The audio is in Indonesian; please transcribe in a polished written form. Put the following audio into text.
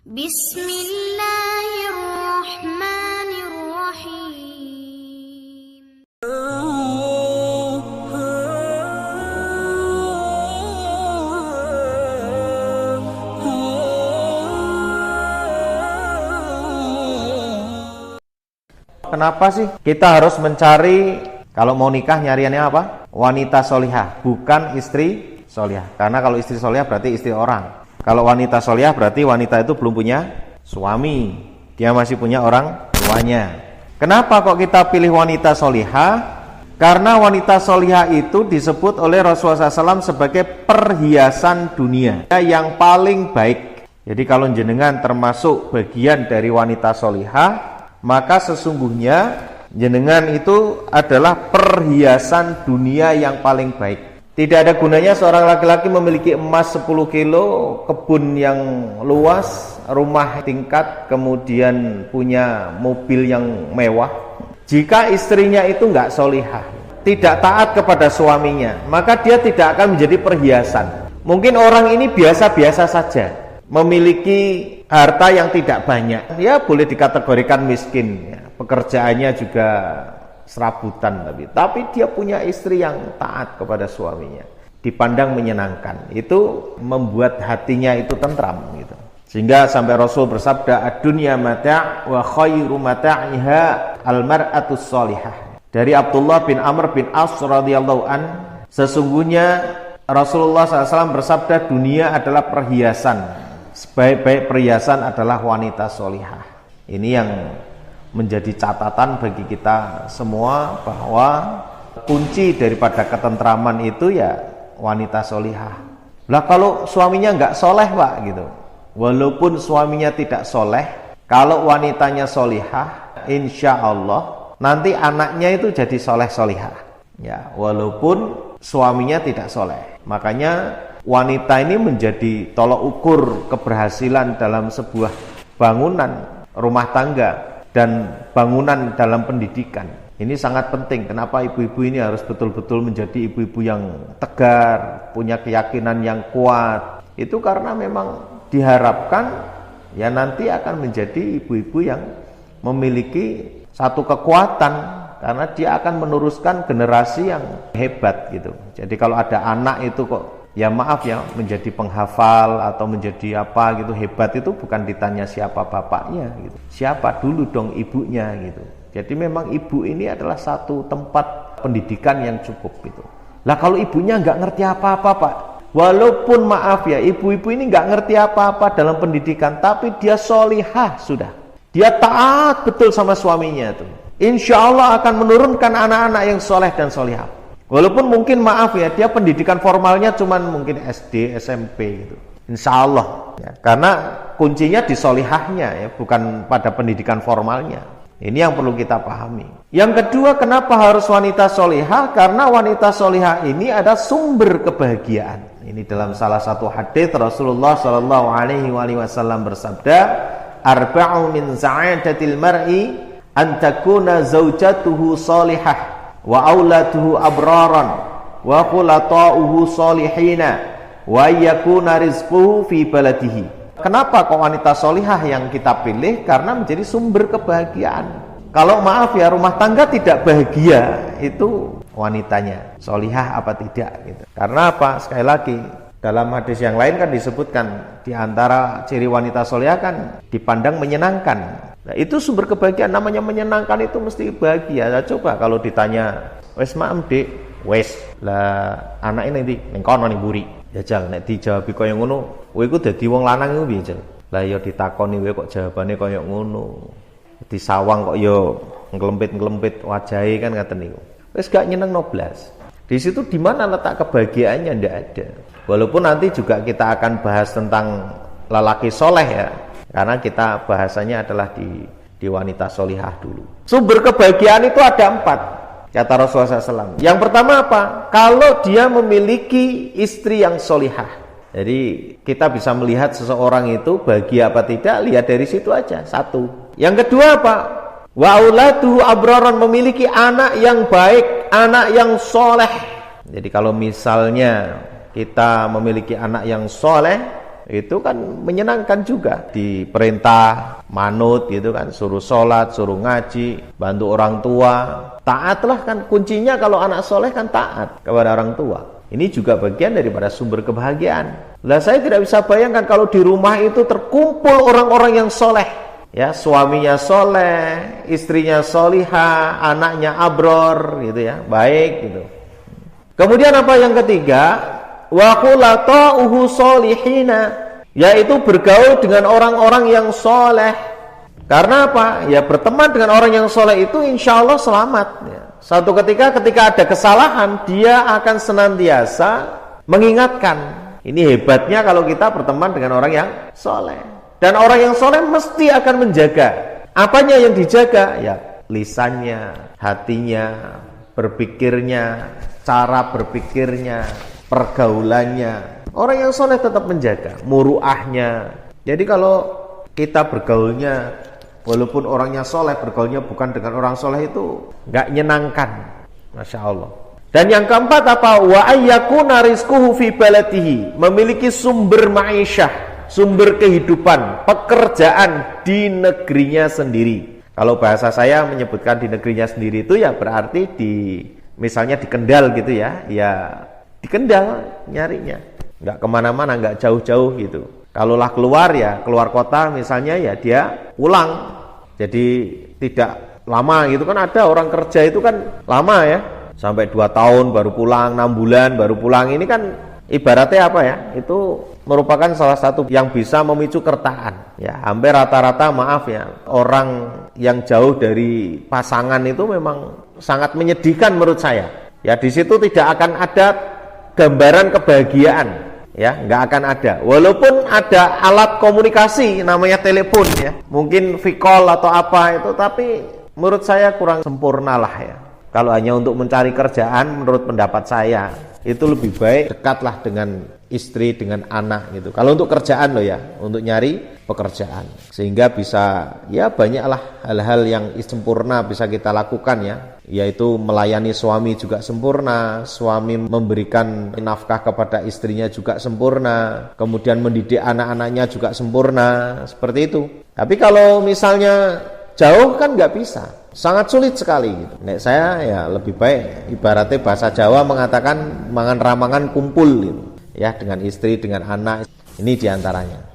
Bismillahirrahmanirrahim. Kenapa sih kita harus mencari, kalau mau nikah nyariannya apa? Wanita solihah, bukan istri solihah. Karena kalau istri solihah berarti istri orang. Kalau wanita solihah berarti wanita itu belum punya suami, dia masih punya orang tuanya. Kenapa kok kita pilih wanita solihah? Karena wanita solihah itu disebut oleh Rasulullah SAW sebagai perhiasan dunia yang paling baik. Jadi kalau jenengan termasuk bagian dari wanita solihah, maka sesungguhnya jenengan itu adalah perhiasan dunia yang paling baik. Tidak ada gunanya seorang laki-laki memiliki emas 10 kilo, kebun yang luas, rumah tingkat, kemudian punya mobil yang mewah. Jika istrinya itu enggak solihah, tidak taat kepada suaminya, maka dia tidak akan menjadi perhiasan. Mungkin orang ini biasa-biasa saja, memiliki harta yang tidak banyak, ya boleh dikategorikan miskin ya. Pekerjaannya juga serabutan, tapi dia punya istri yang taat kepada suaminya, dipandang menyenangkan. Itu membuat hatinya itu tentram gitu. Sehingga sampai Rasul bersabda, ad-dunya mata' wa khairu mata'iha al-mar'atus sholihah. Dari Abdullah bin Amr bin As radhiyallahu an, sesungguhnya Rasulullah SAW bersabda, dunia adalah perhiasan, sebaik-baik perhiasan adalah wanita solihah. Ini yang menjadi catatan bagi kita semua, bahwa kunci daripada ketentraman itu ya wanita solihah. Lah kalau suaminya nggak soleh Pak gitu, walaupun suaminya tidak soleh, kalau wanitanya solihah, insya Allah nanti anaknya itu jadi soleh-solihah ya, walaupun suaminya tidak soleh. Makanya wanita ini menjadi tolok ukur keberhasilan dalam sebuah bangunan rumah tangga dan bangunan dalam pendidikan. Ini sangat penting. Kenapa ibu-ibu ini harus betul-betul menjadi ibu-ibu yang tegar, punya keyakinan yang kuat? Itu karena memang diharapkan ya nanti akan menjadi ibu-ibu yang memiliki satu kekuatan, karena dia akan meneruskan generasi yang hebat gitu. Jadi kalau ada anak itu kok, ya maaf ya, menjadi penghafal atau menjadi apa gitu, hebat itu bukan ditanya siapa bapaknya gitu, siapa dulu dong ibunya gitu. Jadi memang ibu ini adalah satu tempat pendidikan yang cukup gitu. Lah kalau ibunya nggak ngerti apa-apa Pak, walaupun maaf ya, ibu-ibu ini nggak ngerti apa-apa dalam pendidikan, tapi dia solihah sudah, dia taat betul sama suaminya tuh, insya Allah akan menurunkan anak-anak yang soleh dan solihah. Walaupun mungkin maaf ya, dia pendidikan formalnya cuman mungkin SD, SMP gitu. Insya Allah ya, karena kuncinya di solihahnya ya, bukan pada pendidikan formalnya. Ini yang perlu kita pahami. Yang kedua, kenapa harus wanita solihah? Karena wanita solihah ini ada sumber kebahagiaan. Ini dalam salah satu hadis Rasulullah SAW bersabda, arba'u min sa'adatil mar'i an takuna zaujatuhu solihah wa auladuhu abraran wa khulata'uhu solihina wa yakuna rizquhu fi baladihi. Kenapa kok wanita solihah yang kita pilih? Karena menjadi sumber kebahagiaan. Kalau maaf ya, rumah tangga tidak bahagia, itu wanitanya solihah apa tidak gitu. Karena apa? Sekali lagi, dalam hadis yang lain kan disebutkan, di antara ciri wanita solihah kan dipandang menyenangkan. Nah, itu sumber kebahagiaan. Namanya menyenangkan itu mesti bahagia. Nah, coba kalau ditanya, wes maem Dik, wes lah anake nanti ning kono ning mburi. Ya jal nek dijawab kaya ngono, kowe iku dadi wong lanang iku piye jal? Lah ya ditakoni kowe kok jawabane kaya ngono. Disawang kok ya nglempit-nglempit wajahe kan ngaten niku. Wes gak nyeneng noblas. Di situ di mana letak kebahagiaannya? Ndak ada. Walaupun nanti juga kita akan bahas tentang lelaki soleh ya, karena kita bahasanya adalah di wanita solihah dulu. Sumber kebahagiaan itu ada 4, kata Rasulullah SAW. Yang pertama apa? Kalau dia memiliki istri yang solihah. Jadi kita bisa melihat seseorang itu bahagia apa tidak, lihat dari situ aja. 1. Yang kedua apa? Wa auladuhu abraran, memiliki anak yang baik, anak yang soleh. Jadi kalau misalnya kita memiliki anak yang soleh, itu kan menyenangkan juga. Diperintah manut gitu kan, suruh sholat, suruh ngaji, bantu orang tua. Taatlah kan kuncinya, kalau anak soleh kan taat kepada orang tua. Ini juga bagian daripada sumber kebahagiaan. Lah saya tidak bisa bayangkan kalau di rumah itu terkumpul orang-orang yang soleh. Ya, suaminya soleh, istrinya solihah, anaknya abror gitu ya, baik gitu. Kemudian apa yang ketiga? Wa qulata'uhu solihina, yaitu bergaul dengan orang-orang yang soleh. Karena apa? Ya berteman dengan orang yang soleh itu insya Allah selamat ya. Suatu ketika ada kesalahan, dia akan senantiasa mengingatkan. Ini hebatnya kalau kita berteman dengan orang yang soleh. Dan orang yang soleh mesti akan menjaga. Apanya yang dijaga? Ya lisannya, hatinya, berpikirnya, cara berpikirnya, pergaulannya. Orang yang soleh tetap menjaga muruahnya. Jadi kalau kita bergaulnya, walaupun orangnya soleh, bergaulnya bukan dengan orang soleh, itu nggak nyenangkan. Masya Allah. Dan yang keempat apa? Wa ayyakuna rizquhu fi baladihi, memiliki sumber ma'isyah, sumber kehidupan, pekerjaan di negerinya sendiri. Kalau bahasa saya menyebutkan di negerinya sendiri itu ya berarti misalnya di Kendal gitu ya, ya di Kendal nyarinya, nggak kemana-mana, nggak jauh-jauh gitu. Kalaulah keluar ya keluar kota misalnya, ya dia pulang, jadi tidak lama gitu kan. Ada orang kerja itu kan lama ya, sampai 2 tahun baru pulang, 6 bulan baru pulang. Ini kan ibaratnya apa ya, itu merupakan salah satu yang bisa memicu kertaan ya. Hampir rata-rata, maaf ya, orang yang jauh dari pasangan itu memang sangat menyedihkan menurut saya ya. Di situ tidak akan ada gambaran kebahagiaan ya, nggak akan ada. Walaupun ada alat komunikasi namanya telepon ya, mungkin V-call atau apa itu, tapi menurut saya kurang sempurna lah ya. Kalau hanya untuk mencari kerjaan, menurut pendapat saya itu lebih baik dekatlah dengan istri, dengan anak gitu. Kalau untuk kerjaan loh ya, untuk nyari pekerjaan, sehingga bisa ya banyaklah hal-hal yang sempurna bisa kita lakukan ya, yaitu melayani suami juga sempurna, suami memberikan nafkah kepada istrinya juga sempurna, kemudian mendidik anak-anaknya juga sempurna, seperti itu. Tapi kalau misalnya jauh kan nggak bisa, sangat sulit sekali gitu. Nek saya ya lebih baik, ibaratnya bahasa Jawa mengatakan mangan ramangan kumpul gitu ya, dengan istri, dengan anak. Ini diantaranya.